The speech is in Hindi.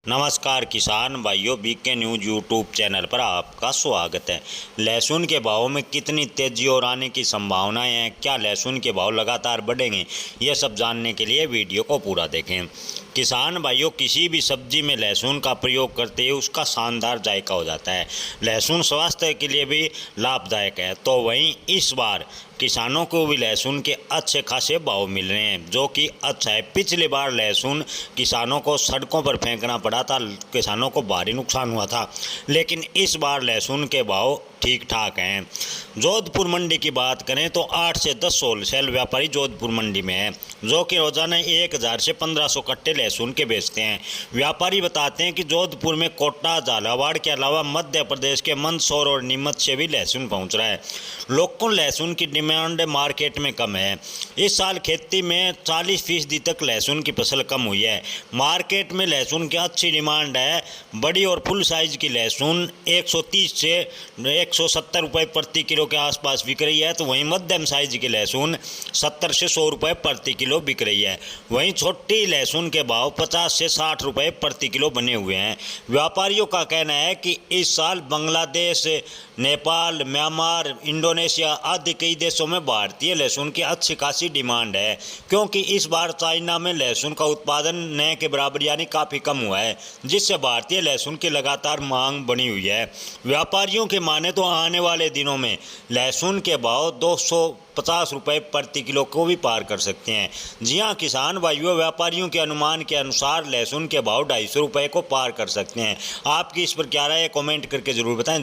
नमस्कार किसान भाइयों, बीके न्यूज यूट्यूब चैनल पर आपका स्वागत है। लहसुन के भाव में कितनी तेजी और आने की संभावनाएं हैं, क्या लहसुन के भाव लगातार बढ़ेंगे, ये सब जानने के लिए वीडियो को पूरा देखें। किसान भाइयों, किसी भी सब्जी में लहसुन का प्रयोग करते ही उसका शानदार जायका हो जाता है। लहसुन स्वास्थ्य के लिए भी लाभदायक है, तो वहीं इस बार किसानों को भी लहसुन के अच्छे खासे भाव मिल रहे हैं, जो कि अच्छा है। पिछली बार लहसुन किसानों को सड़कों पर फेंकना पड़ा था, किसानों को भारी नुकसान हुआ था, लेकिन इस बार लहसुन के भाव ठीक ठाक हैं। जोधपुर मंडी की बात करें तो 8 से 10 होलसेल व्यापारी जोधपुर मंडी में हैं, जो कि रोजाना 1000 से 1500 कट्टे लहसुन के बेचते हैं। व्यापारी बताते हैं कि जोधपुर में कोटा, झालावाड़ के अलावा मध्य प्रदेश के मंदसौर और नीमच से भी लहसुन पहुंच रहा है। लोगों को लहसुन की डिमांड मार्केट में कम है। इस साल खेती में 40% तक लहसुन की फसल कम हुई है। मार्केट में लहसुन की अच्छी डिमांड है। बड़ी और फुल साइज की लहसुन 130 से 170 रुपये प्रति किलो के आसपास बिक रही है, तो वहीं मध्यम साइज की लहसुन 70 से 100 रुपये प्रति किलो बिक रही है। वहीं छोटी लहसुन के भाव 50 से 60 रुपये प्रति किलो बने हुए हैं। व्यापारियों का कहना है कि इस साल बांग्लादेश, नेपाल, म्यांमार, इंडोनेशिया आदि कई देशों में भारतीय लहसुन की अच्छी खासी डिमांड है, क्योंकि इस बार चाइना में लहसुन का उत्पादन न के बराबर यानी काफ़ी कम हुआ है, जिससे भारतीय लहसुन की लगातार मांग बनी हुई है। व्यापारियों के माने तो आने वाले दिनों में लहसुन के भाव 250 रुपये प्रति किलो को भी पार कर सकते हैं। जी हाँ किसान भाइयों, व्यापारियों के अनुमान के अनुसार लहसुन के भाव 250 रुपये को पार कर सकते हैं। आपकी इस पर क्या राय है, कमेंट करके ज़रूर बताएं।